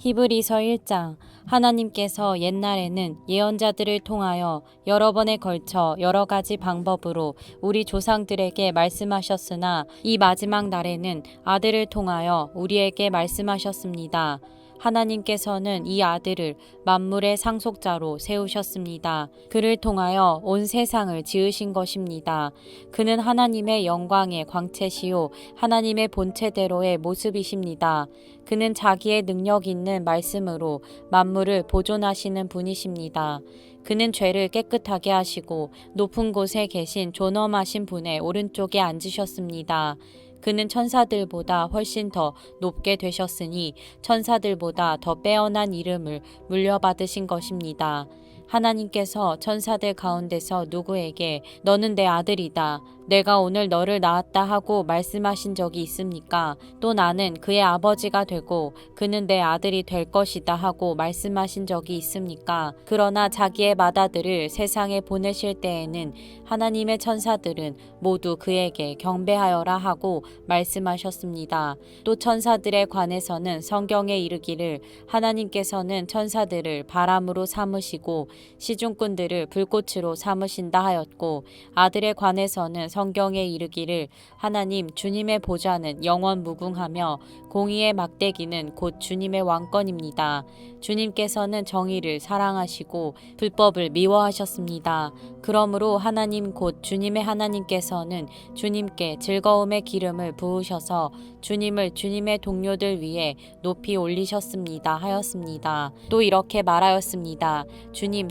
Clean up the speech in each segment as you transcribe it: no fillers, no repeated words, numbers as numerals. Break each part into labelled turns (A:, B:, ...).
A: 히브리서 1장. 하나님께서 옛날에는 예언자들을 통하여 여러 번에 걸쳐 여러 가지 방법으로 우리 조상들에게 말씀하셨으나 이 마지막 날에는 아들을 통하여 우리에게 말씀하셨습니다. 하나님께서는 이 아들을 만물의 상속자로 세우셨습니다. 그를 통하여 온 세상을 지으신 것입니다. 그는 하나님의 영광의 광채시요 하나님의 본체대로의 모습이십니다. 그는 자기의 능력 있는 말씀으로 만물을 보존하시는 분이십니다. 그는 죄를 깨끗하게 하시고 높은 곳에 계신 존엄하신 분의 오른쪽에 앉으셨습니다. 그는 천사들보다 훨씬 더 높게 되셨으니 천사들보다 더 빼어난 이름을 물려받으신 것입니다. 하나님께서 천사들 가운데서 누구에게 너는 내 아들이다, 내가 오늘 너를 낳았다 하고 말씀하신 적이 있습니까? 또 나는 그의 아버지가 되고 그는 내 아들이 될 것이다 하고 말씀하신 적이 있습니까? 그러나 자기의 맏아들을 세상에 보내실 때에는 하나님의 천사들은 모두 그에게 경배하여라 하고 말씀하셨습니다. 또 천사들에 관해서는 성경에 이르기를 하나님께서는 천사들을 바람으로 삼으시고 시중꾼들을 불꽃으로 삼으신다 하였고, 아들에 관해서는 성경에 이르기를 하나님 주님의 보좌는 영원 무궁하며 공의의 막대기는 곧 주님의 왕권입니다. 주님께서는 정의를 사랑하시고 불법을 미워하셨습니다. 그러므로 하나님 곧 주님의 하나님께서는 주님께 즐거움의 기름을 부으셔서 주님을 주님의 동료들 위에 높이 올리셨습니다 하였습니다. 또 이렇게 말하였습니다.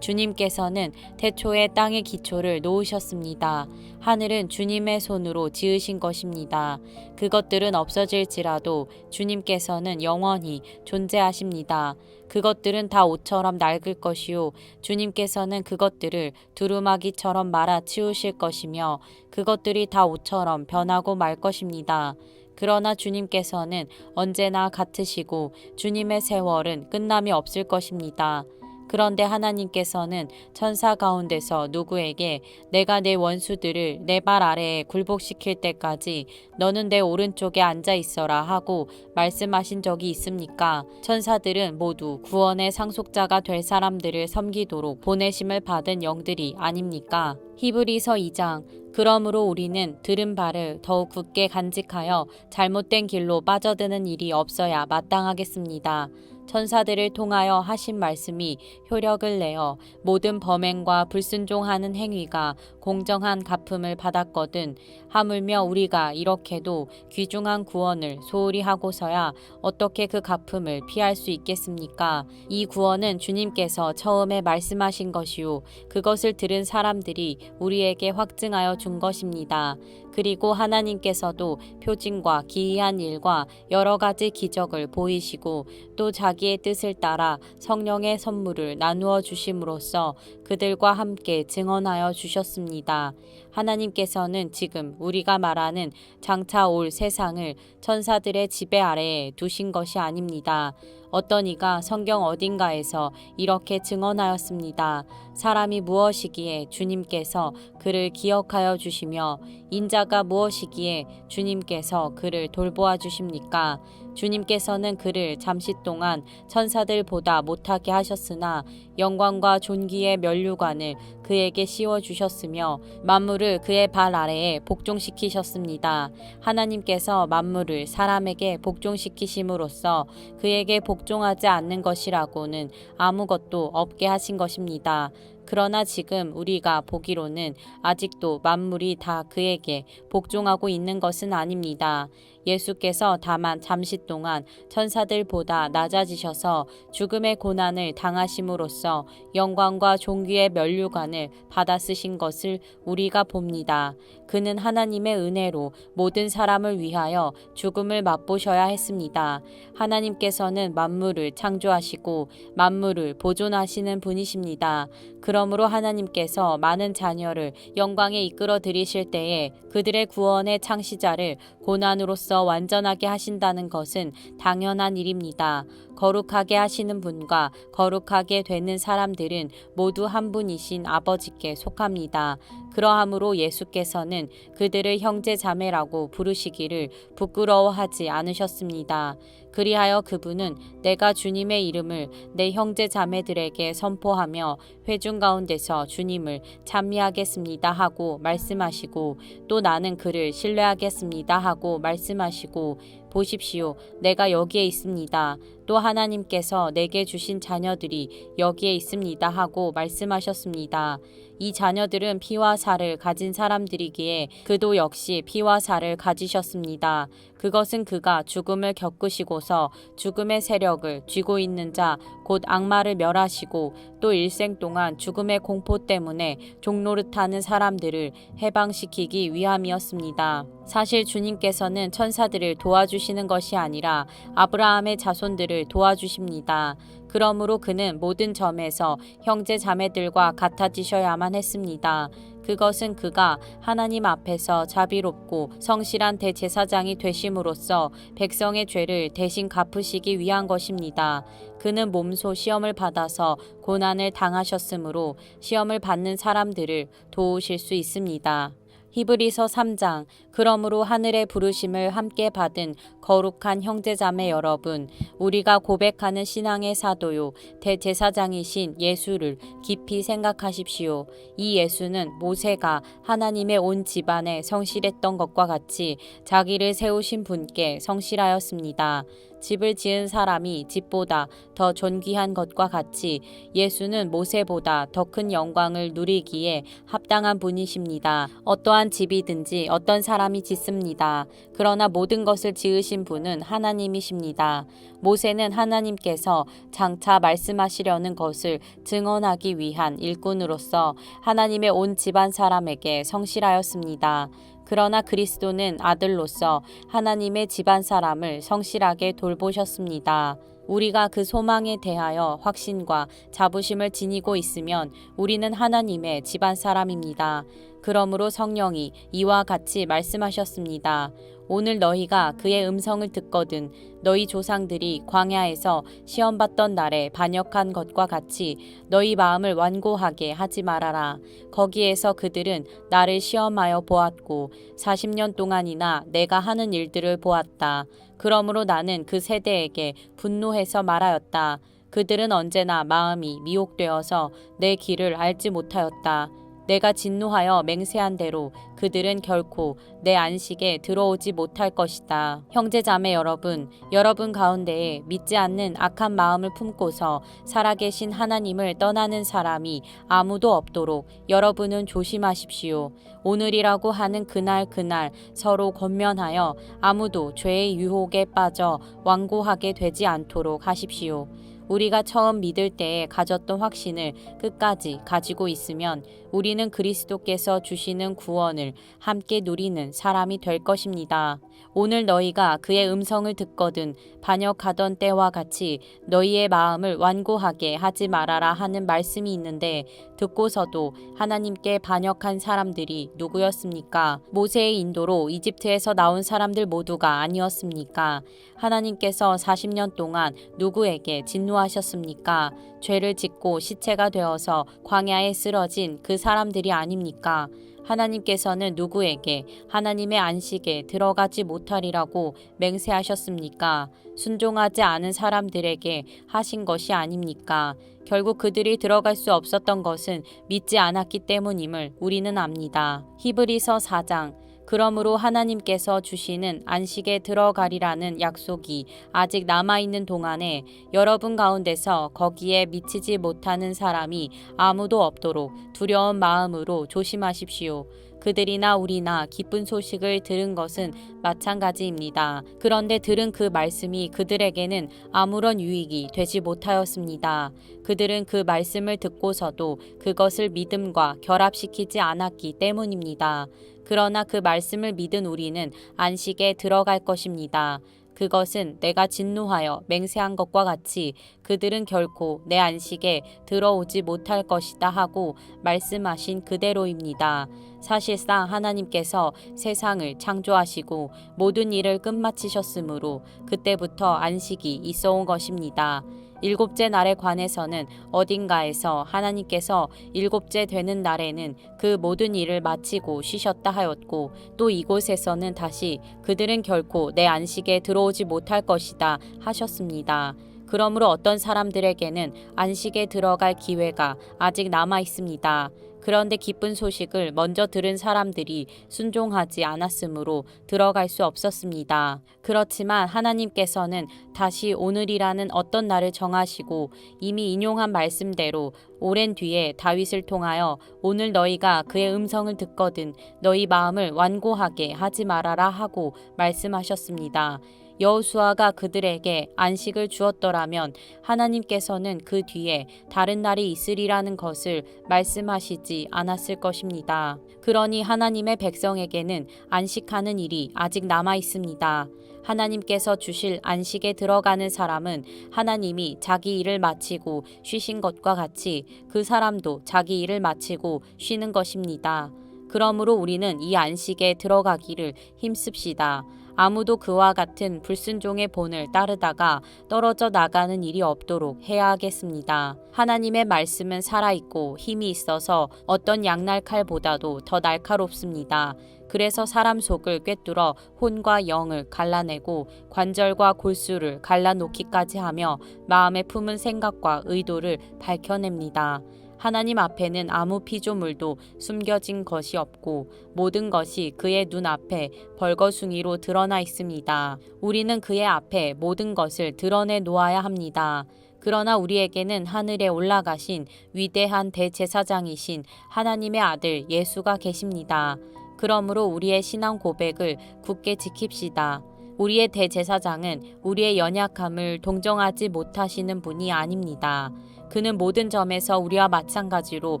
A: 주님께서는 태초에 땅의 기초를 놓으셨습니다. 하늘은 주님의 손으로 지으신 것입니다. 그것들은 없어질지라도 주님께서는 영원히 존재하십니다. 그것들은 다 옷처럼 낡을 것이요 주님께서는 그것들을 두루마기처럼 말아 치우실 것이며 그것들이 다 옷처럼 변하고 말 것입니다. 그러나 주님께서는 언제나 같으시고 주님의 세월은 끝남이 없을 것입니다. 그런데 하나님께서는 천사 가운데서 누구에게 내가 내 원수들을 내 발 아래에 굴복시킬 때까지 너는 내 오른쪽에 앉아 있어라 하고 말씀하신 적이 있습니까? 천사들은 모두 구원의 상속자가 될 사람들을 섬기도록 보내심을 받은 영들이 아닙니까? 히브리서 2장. 그러므로 우리는 들은 바를 더욱 굳게 간직하여 잘못된 길로 빠져드는 일이 없어야 마땅하겠습니다. 천사들을 통하여 하신 말씀이 효력을 내어 모든 범행과 불순종하는 행위가 공정한 갚음을 받았거든 하물며 우리가 이렇게도 귀중한 구원을 소홀히 하고서야 어떻게 그 갚음을 피할 수 있겠습니까? 이 구원은 주님께서 처음에 말씀하신 것이요 그것을 들은 사람들이 우리에게 확증하여 준 것입니다. 그리고 하나님께서도 표징과 기이한 일과 여러 가지 기적을 보이시고 또 자기의 뜻을 따라 성령의 선물을 나누어 주심으로써 그들과 함께 증언하여 주셨습니다. 하나님께서는 지금 우리가 말하는 장차 올 세상을 천사들의 지배 아래에 두신 것이 아닙니다. 어떤 이가 성경 어딘가에서 이렇게 증언하였습니다. 사람이 무엇이기에 주님께서 그를 기억하여 주시며 인자가 무엇이기에 주님께서 그를 돌보아 주십니까? 주님께서는 그를 잠시 동안 천사들보다 못하게 하셨으나 영광과 존귀의 면류관을 그에게 씌워 주셨으며 만물을 그의 발 아래에 복종시키셨습니다. 하나님께서 만물을 사람에게 복종시키심으로써 그에게 복종하지 않는 것이라고는 아무것도 없게 하신 것입니다. 그러나 지금 우리가 보기로는 아직도 만물이 다 그에게 복종하고 있는 것은 아닙니다. 예수께서 다만 잠시 동안 천사들보다 낮아지셔서 죽음의 고난을 당하심으로써 영광과 존귀의 면류관을 받아 쓰신 것을 우리가 봅니다. 그는 하나님의 은혜로 모든 사람을 위하여 죽음을 맛보셔야 했습니다. 하나님께서는 만물을 창조하시고 만물을 보존하시는 분이십니다. 그러므로 하나님께서 많은 자녀를 영광에 이끌어 들이실 때에 그들의 구원의 창시자를 고난으로써 완전하게 하신다는 것은 당연한 일입니다. 거룩하게 하시는 분과 거룩하게 되는 사람들은 모두 한 분이신 아버지께 속합니다. 그러함으로 예수께서는 그들을 형제 자매라고 부르시기를 부끄러워하지 않으셨습니다. 그리하여 그분은 내가 주님의 이름을 내 형제 자매들에게 선포하며 회중 가운데서 주님을 찬미하겠습니다 하고 말씀하시고 또 나는 그를 신뢰하겠습니다 하고 말씀하시고 보십시오. 내가 여기에 있습니다. 또 하나님께서 내게 주신 자녀들이 여기에 있습니다 하고 말씀하셨습니다. 이 자녀들은 피와 살을 가진 사람들이기에 그도 역시 피와 살을 가지셨습니다. 그것은 그가 죽음을 겪으시고서 죽음의 세력을 쥐고 있는 자 곧 악마를 멸하시고 또 일생 동안 죽음의 공포 때문에 종노릇하는 사람들을 해방시키기 위함이었습니다. 사실 주님께서는 천사들을 도와주시는 것이 아니라 아브라함의 자손들을 도와주십니다. 그러므로 그는 모든 점에서 형제 자매들과 같아지셔야만 했습니다. 그것은 그가 하나님 앞에서 자비롭고 성실한 대제사장이 되심으로써 백성의 죄를 대신 갚으시기 위한 것입니다. 그는 몸소 시험을 받아서 고난을 당하셨으므로 시험을 받는 사람들을 도우실 수 있습니다. 히브리서 3장. 그러므로 하늘의 부르심을 함께 받은 거룩한 형제자매 여러분, 우리가 고백하는 신앙의 사도요 대제사장이신 예수를 깊이 생각하십시오. 이 예수는 모세가 하나님의 온 집안에 성실했던 것과 같이 자기를 세우신 분께 성실하였습니다. 집을 지은 사람이 집보다 더 존귀한 것과 같이 예수는 모세보다 더 큰 영광을 누리기에 합당한 분이십니다. 어떠한 집이든지 어떤 사람이 짓습니다. 그러나 모든 것을 지으신 분은 하나님이십니다. 모세는 하나님께서 장차 말씀하시려는 것을 증언하기 위한 일꾼으로서 하나님의 온 집안 사람에게 성실하였습니다. 그러나 그리스도는 아들로서 하나님의 집안 사람을 성실하게 돌보셨습니다. 우리가 그 소망에 대하여 확신과 자부심을 지니고 있으면 우리는 하나님의 집안 사람입니다. 그러므로 성령이 이와 같이 말씀하셨습니다. 오늘 너희가 그의 음성을 듣거든 너희 조상들이 광야에서 시험받던 날에 반역한 것과 같이 너희 마음을 완고하게 하지 말아라. 거기에서 그들은 나를 시험하여 보았고 40년 동안이나 내가 하는 일들을 보았다. 그러므로 나는 그 세대에게 분노해서 말하였다. 그들은 언제나 마음이 미혹되어서 내 길을 알지 못하였다. 내가 진노하여 맹세한 대로 그들은 결코 내 안식에 들어오지 못할 것이다. 형제자매 여러분, 여러분 가운데에 믿지 않는 악한 마음을 품고서 살아계신 하나님을 떠나는 사람이 아무도 없도록 여러분은 조심하십시오. 오늘이라고 하는 그날 서로 권면하여 아무도 죄의 유혹에 빠져 완고하게 되지 않도록 하십시오. 우리가 처음 믿을 때에 가졌던 확신을 끝까지 가지고 있으면 우리는 그리스도께서 주시는 구원을 함께 누리는 사람이 될 것입니다. 오늘 너희가 그의 음성을 듣거든 반역하던 때와 같이 너희의 마음을 완고하게 하지 말아라 하는 말씀이 있는데 듣고서도 하나님께 반역한 사람들이 누구였습니까? 모세의 인도로 이집트에서 나온 사람들 모두가 아니었습니까? 하나님께서 40년 동안 누구에게 진노하셨습니까? 죄를 짓고 시체가 되어서 광야에 쓰러진 그 사람들이 아닙니까? 하나님께서는 누구에게 하나님의 안식에 들어가지 못하리라고 맹세하셨습니까? 순종하지 않은 사람들에게 하신 것이 아닙니까? 결국 그들이 들어갈 수 없었던 것은 믿지 않았기 때문임을 우리는 압니다. 히브리서 4장. 그러므로 하나님께서 주시는 안식에 들어가리라는 약속이 아직 남아있는 동안에 여러분 가운데서 거기에 미치지 못하는 사람이 아무도 없도록 두려운 마음으로 조심하십시오. 그들이나 우리나 기쁜 소식을 들은 것은 마찬가지입니다. 그런데 들은 그 말씀이 그들에게는 아무런 유익이 되지 못하였습니다. 그들은 그 말씀을 듣고서도 그것을 믿음과 결합시키지 않았기 때문입니다. 그러나 그 말씀을 믿은 우리는 안식에 들어갈 것입니다. 그것은 내가 진노하여 맹세한 것과 같이 그들은 결코 내 안식에 들어오지 못할 것이다 하고 말씀하신 그대로입니다. 사실상 하나님께서 세상을 창조하시고 모든 일을 끝마치셨으므로 그때부터 안식이 있어 온 것입니다. 일곱째 날에 관해서는 어딘가에서 하나님께서 일곱째 되는 날에는 그 모든 일을 마치고 쉬셨다 하였고, 또 이곳에서는 다시 그들은 결코 내 안식에 들어오지 못할 것이다 하셨습니다. 그러므로 어떤 사람들에게는 안식에 들어갈 기회가 아직 남아 있습니다. 그런데 기쁜 소식을 먼저 들은 사람들이 순종하지 않았으므로 들어갈 수 없었습니다. 그렇지만 하나님께서는 다시 오늘이라는 어떤 날을 정하시고 이미 인용한 말씀대로 오랜 뒤에 다윗을 통하여 오늘 너희가 그의 음성을 듣거든 너희 마음을 완고하게 하지 말아라 하고 말씀하셨습니다. 여호수아가 그들에게 안식을 주었더라면 하나님께서는 그 뒤에 다른 날이 있으리라는 것을 말씀하시지 않았을 것입니다. 그러니 하나님의 백성에게는 안식하는 일이 아직 남아 있습니다. 하나님께서 주실 안식에 들어가는 사람은 하나님이 자기 일을 마치고 쉬신 것과 같이 그 사람도 자기 일을 마치고 쉬는 것입니다. 그러므로 우리는 이 안식에 들어가기를 힘씁시다. 아무도 그와 같은 불순종의 본을 따르다가 떨어져 나가는 일이 없도록 해야 하겠습니다. 하나님의 말씀은 살아있고 힘이 있어서 어떤 양날칼보다도 더 날카롭습니다. 그래서 사람 속을 꿰뚫어 혼과 영을 갈라내고 관절과 골수를 갈라놓기까지 하며 마음에 품은 생각과 의도를 밝혀냅니다. 하나님 앞에는 아무 피조물도 숨겨진 것이 없고 모든 것이 그의 눈앞에 벌거숭이로 드러나 있습니다. 우리는 그의 앞에 모든 것을 드러내 놓아야 합니다. 그러나 우리에게는 하늘에 올라가신 위대한 대제사장이신 하나님의 아들 예수가 계십니다. 그러므로 우리의 신앙 고백을 굳게 지킵시다. 우리의 대제사장은 우리의 연약함을 동정하지 못하시는 분이 아닙니다. 그는 모든 점에서 우리와 마찬가지로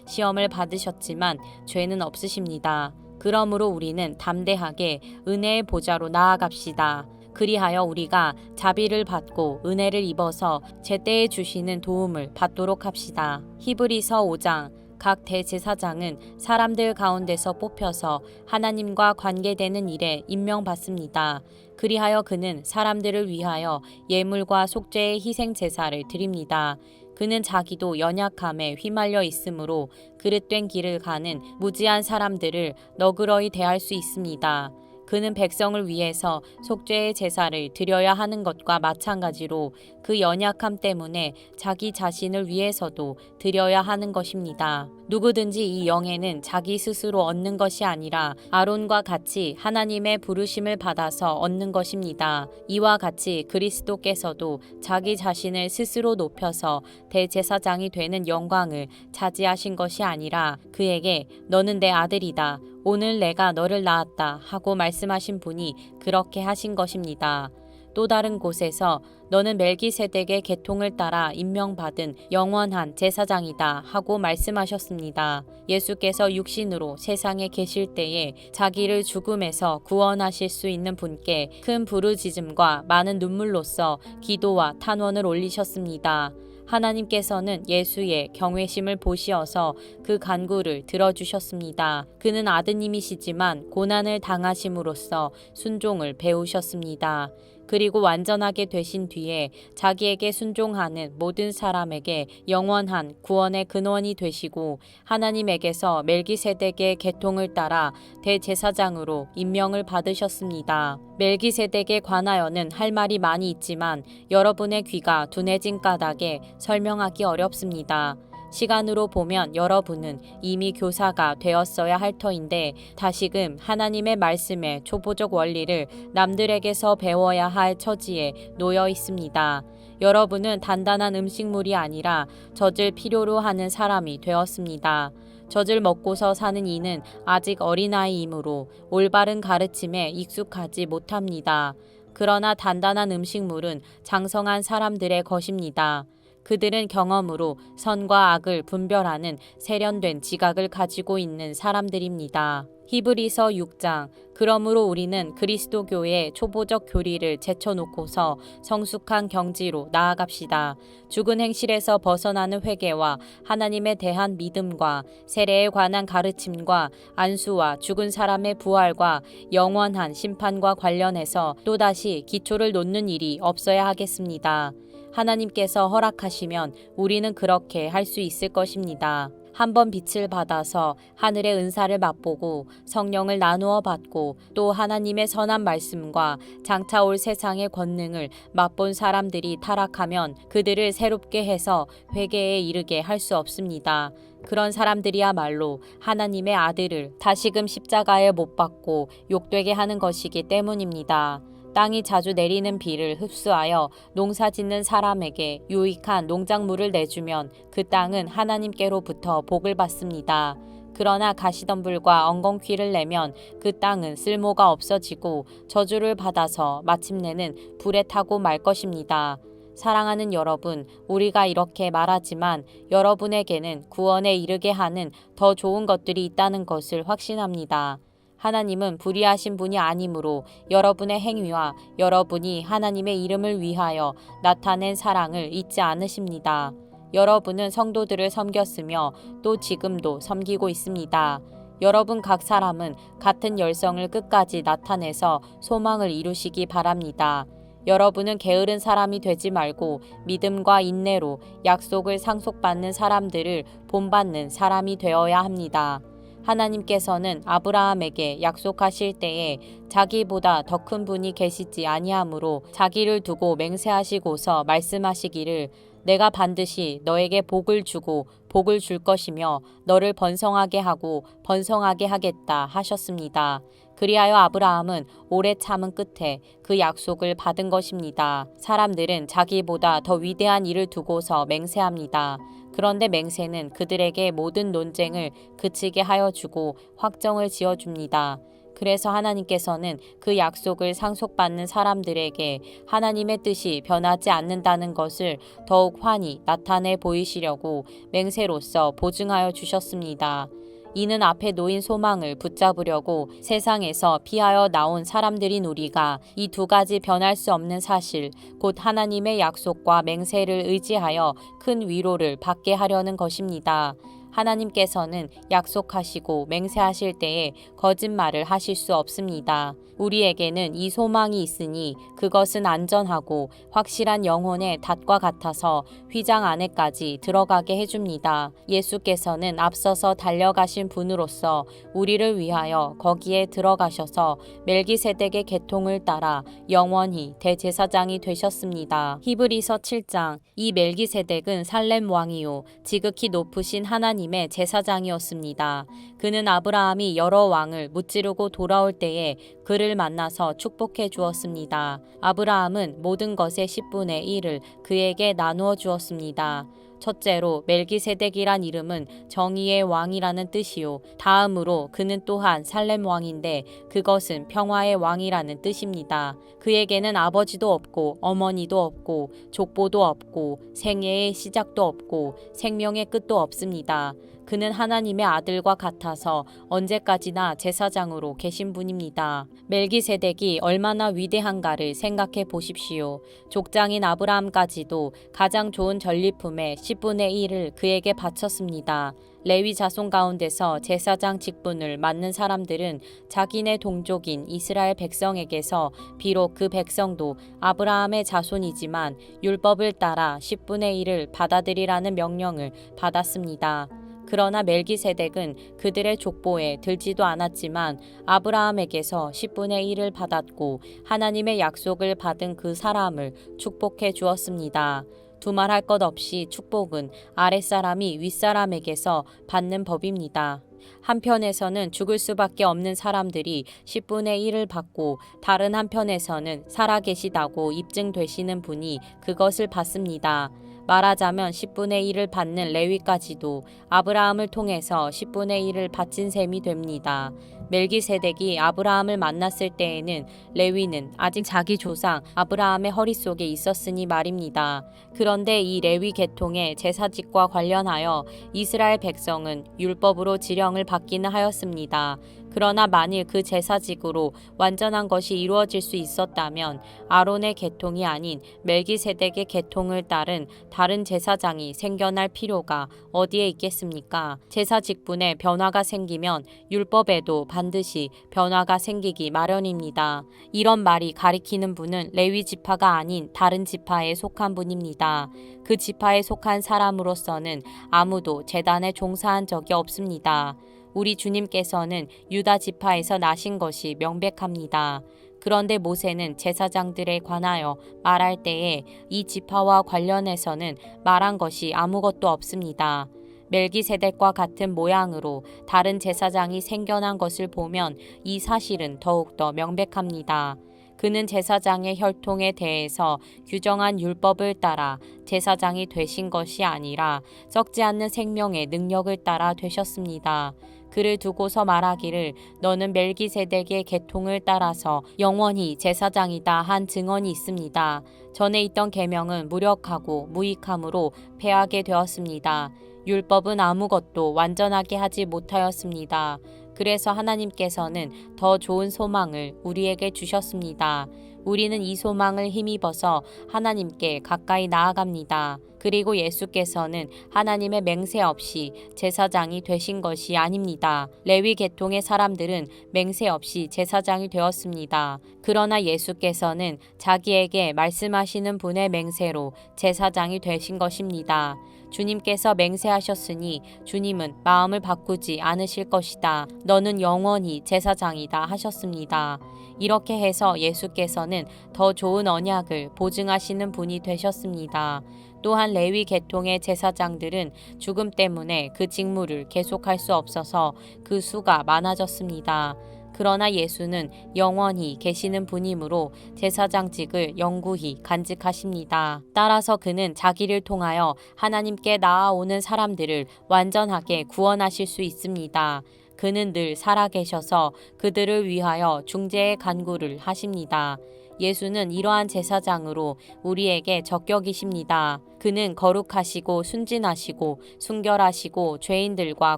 A: 시험을 받으셨지만 죄는 없으십니다. 그러므로 우리는 담대하게 은혜의 보좌로 나아갑시다. 그리하여 우리가 자비를 받고 은혜를 입어서 제때에 주시는 도움을 받도록 합시다. 히브리서 5장. 각 대제사장은 사람들 가운데서 뽑혀서 하나님과 관계되는 일에 임명받습니다. 그리하여 그는 사람들을 위하여 예물과 속죄의 희생 제사를 드립니다. 그는 자기도 연약함에 휘말려 있으므로 그릇된 길을 가는 무지한 사람들을 너그러이 대할 수 있습니다. 그는 백성을 위해서 속죄의 제사를 드려야 하는 것과 마찬가지로 그 연약함 때문에 자기 자신을 위해서도 드려야 하는 것입니다. 누구든지 이 영에는 자기 스스로 얻는 것이 아니라 아론과 같이 하나님의 부르심을 받아서 얻는 것입니다. 이와 같이 그리스도께서도 자기 자신을 스스로 높여서 대제사장이 되는 영광을 차지하신 것이 아니라 그에게 너는 내 아들이다. 오늘 내가 너를 낳았다 하고 말씀하신 분이 그렇게 하신 것입니다. 또 다른 곳에서 너는 멜기세덱의 계통을 따라 임명받은 영원한 제사장이다 하고 말씀하셨습니다. 예수께서 육신으로 세상에 계실 때에 자기를 죽음에서 구원하실 수 있는 분께 큰 부르짖음과 많은 눈물로써 기도와 탄원을 올리셨습니다. 하나님께서는 예수의 경외심을 보시어서 그 간구를 들어주셨습니다. 그는 아드님이시지만 고난을 당하심으로써 순종을 배우셨습니다. 그리고 완전하게 되신 뒤에 자기에게 순종하는 모든 사람에게 영원한 구원의 근원이 되시고 하나님에게서 멜기세덱의 계통을 따라 대제사장으로 임명을 받으셨습니다. 멜기세덱에 관하여는 할 말이 많이 있지만 여러분의 귀가 둔해진 까닭에 설명하기 어렵습니다. 시간으로 보면 여러분은 이미 교사가 되었어야 할 터인데 다시금 하나님의 말씀의 초보적 원리를 남들에게서 배워야 할 처지에 놓여 있습니다. 여러분은 단단한 음식물이 아니라 젖을 필요로 하는 사람이 되었습니다. 젖을 먹고서 사는 이는 아직 어린아이이므로 올바른 가르침에 익숙하지 못합니다. 그러나 단단한 음식물은 장성한 사람들의 것입니다. 그들은 경험으로 선과 악을 분별하는 세련된 지각을 가지고 있는 사람들입니다. 히브리서 6장. 그러므로 우리는 그리스도교의 초보적 교리를 제쳐놓고서 성숙한 경지로 나아갑시다. 죽은 행실에서 벗어나는 회개와 하나님에 대한 믿음과 세례에 관한 가르침과 안수와 죽은 사람의 부활과 영원한 심판과 관련해서 또다시 기초를 놓는 일이 없어야 하겠습니다. 하나님께서 허락하시면 우리는 그렇게 할 수 있을 것입니다. 한번 빛을 받아서 하늘의 은사를 맛보고 성령을 나누어 받고 또 하나님의 선한 말씀과 장차 올 세상의 권능을 맛본 사람들이 타락하면 그들을 새롭게 해서 회개에 이르게 할 수 없습니다. 그런 사람들이야말로 하나님의 아들을 다시금 십자가에 못 박고 욕되게 하는 것이기 때문입니다. 땅이 자주 내리는 비를 흡수하여 농사 짓는 사람에게 유익한 농작물을 내주면 그 땅은 하나님께로부터 복을 받습니다. 그러나 가시덤불과 엉겅퀴를 내면 그 땅은 쓸모가 없어지고 저주를 받아서 마침내는 불에 타고 말 것입니다. 사랑하는 여러분, 우리가 이렇게 말하지만 여러분에게는 구원에 이르게 하는 더 좋은 것들이 있다는 것을 확신합니다. 하나님은 불의하신 분이 아니므로 여러분의 행위와 여러분이 하나님의 이름을 위하여 나타낸 사랑을 잊지 않으십니다. 여러분은 성도들을 섬겼으며 또 지금도 섬기고 있습니다. 여러분 각 사람은 같은 열성을 끝까지 나타내서 소망을 이루시기 바랍니다. 여러분은 게으른 사람이 되지 말고 믿음과 인내로 약속을 상속받는 사람들을 본받는 사람이 되어야 합니다. 하나님께서는 아브라함에게 약속하실 때에 자기보다 더 큰 분이 계시지 아니하므로 자기를 두고 맹세하시고서 말씀하시기를 내가 반드시 너에게 복을 주고 복을 줄 것이며 너를 번성하게 하고 번성하게 하겠다 하셨습니다. 그리하여 아브라함은 오래 참은 끝에 그 약속을 받은 것입니다. 사람들은 자기보다 더 위대한 일을 두고서 맹세합니다. 그런데 맹세는 그들에게 모든 논쟁을 그치게 하여 주고 확정을 지어 줍니다. 그래서 하나님께서는 그 약속을 상속받는 사람들에게 하나님의 뜻이 변하지 않는다는 것을 더욱 환히 나타내 보이시려고 맹세로서 보증하여 주셨습니다. 이는 앞에 놓인 소망을 붙잡으려고 세상에서 피하여 나온 사람들인 우리가 이 두 가지 변할 수 없는 사실, 곧 하나님의 약속과 맹세를 의지하여 큰 위로를 받게 하려는 것입니다. 하나님께서는 약속하시고 맹세하실 때에 거짓말을 하실 수 없습니다. 우리에게는 이 소망이 있으니 그것은 안전하고 확실한 영혼의 닷과 같아서 휘장 안에까지 들어가게 해줍니다. 예수께서는 앞서서 달려가신 분으로서 우리를 위하여 거기에 들어가셔서 멜기세덱의 계통을 따라 영원히 대제사장이 되셨습니다. 히브리서 7장. 이 멜기세덱은 살렘 왕이요 지극히 높으신 하나님의 제사장이었습니다. 그는 아브라함이 여러 왕을 무찌르고 돌아올 때에 그를 만나서 축복해 주었습니다. 아브라함은 모든 것의 10분의 1을 그에게 나누어 주었습니다. 첫째로 멜기세덱이란 이름은 정의의 왕이라는 뜻이요. 다음으로 그는 또한 살렘 왕인데 그것은 평화의 왕이라는 뜻입니다. 그에게는 아버지도 없고 어머니도 없고 족보도 없고 생애의 시작도 없고 생명의 끝도 없습니다. 그는 하나님의 아들과 같아서 언제까지나 제사장으로 계신 분입니다. 멜기세덱이 얼마나 위대한가를 생각해 보십시오. 족장인 아브라함까지도 가장 좋은 전리품의 10분의 1을 그에게 바쳤습니다. 레위 자손 가운데서 제사장 직분을 맡는 사람들은 자기네 동족인 이스라엘 백성에게서 비록 그 백성도 아브라함의 자손이지만 율법을 따라 10분의 1을 받아들이라는 명령을 받았습니다. 그러나 멜기세덱은 그들의 족보에 들지도 않았지만 아브라함에게서 10분의 1을 받았고 하나님의 약속을 받은 그 사람을 축복해 주었습니다. 두말할 것 없이 축복은 아랫사람이 윗사람에게서 받는 법입니다. 한편에서는 죽을 수밖에 없는 사람들이 10분의 1을 받고 다른 한편에서는 살아계시다고 입증되시는 분이 그것을 받습니다. 말하자면 10분의 1을 받는 레위까지도 아브라함을 통해서 10분의 1을 바친 셈이 됩니다. 멜기세덱이 아브라함을 만났을 때에는 레위는 아직 자기 조상 아브라함의 허리 속에 있었으니 말입니다. 그런데 이 레위 계통의 제사직과 관련하여 이스라엘 백성은 율법으로 지령을 받기는 하였습니다. 그러나 만일 그 제사직으로 완전한 것이 이루어질 수 있었다면 아론의 계통이 아닌 멜기세덱의 계통을 따른 다른 제사장이 생겨날 필요가 어디에 있겠습니까? 제사 직분에 변화가 생기면 율법에도 반드시 변화가 생기기 마련입니다. 이런 말이 가리키는 분은 레위 지파가 아닌 다른 지파에 속한 분입니다. 그 지파에 속한 사람으로서는 아무도 제단에 종사한 적이 없습니다. 우리 주님께서는 유다 지파에서 나신 것이 명백합니다. 그런데 모세는 제사장들에 관하여 말할 때에 이 지파와 관련해서는 말한 것이 아무것도 없습니다. 멜기세덱과 같은 모양으로 다른 제사장이 생겨난 것을 보면 이 사실은 더욱더 명백합니다. 그는 제사장의 혈통에 대해서 규정한 율법을 따라 제사장이 되신 것이 아니라 썩지 않는 생명의 능력을 따라 되셨습니다. 그를 두고서 말하기를 너는 멜기세덱의 계통을 따라서 영원히 제사장이다 한 증언이 있습니다. 전에 있던 계명은 무력하고 무익함으로 패하게 되었습니다. 율법은 아무것도 완전하게 하지 못하였습니다. 그래서 하나님께서는 더 좋은 소망을 우리에게 주셨습니다. 우리는 이 소망을 힘입어서 하나님께 가까이 나아갑니다. 그리고 예수께서는 하나님의 맹세 없이 제사장이 되신 것이 아닙니다. 레위 계통의 사람들은 맹세 없이 제사장이 되었습니다. 그러나 예수께서는 자기에게 말씀하시는 분의 맹세로 제사장이 되신 것입니다. 주님께서 맹세하셨으니 주님은 마음을 바꾸지 않으실 것이다. 너는 영원히 제사장이다 하셨습니다. 이렇게 해서 예수께서는 더 좋은 언약을 보증하시는 분이 되셨습니다. 또한 레위 계통의 제사장들은 죽음 때문에 그 직무를 계속할 수 없어서 그 수가 많아졌습니다. 그러나 예수는 영원히 계시는 분이므로 제사장직을 영구히 간직하십니다. 따라서 그는 자기를 통하여 하나님께 나아오는 사람들을 완전하게 구원하실 수 있습니다. 그는 늘 살아계셔서 그들을 위하여 중재의 간구를 하십니다. 예수는 이러한 제사장으로 우리에게 적격이십니다. 그는 거룩하시고 순진하시고 순결하시고 죄인들과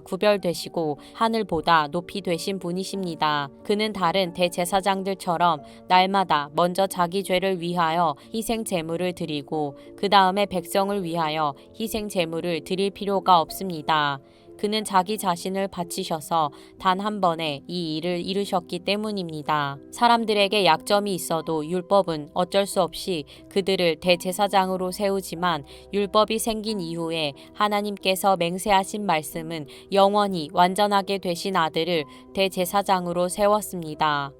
A: 구별되시고 하늘보다 높이 되신 분이십니다. 그는 다른 대제사장들처럼 날마다 먼저 자기 죄를 위하여 희생 제물을 드리고 그 다음에 백성을 위하여 희생 제물을 드릴 필요가 없습니다. 그는 자기 자신을 바치셔서 단 한 번에 이 일을 이루셨기 때문입니다. 사람들에게 약점이 있어도 율법은 어쩔 수 없이 그들을 대제사장으로 세우지만 율법이 생긴 이후에 하나님께서 맹세하신 말씀은 영원히 완전하게 되신 아들을 대제사장으로 세웠습니다.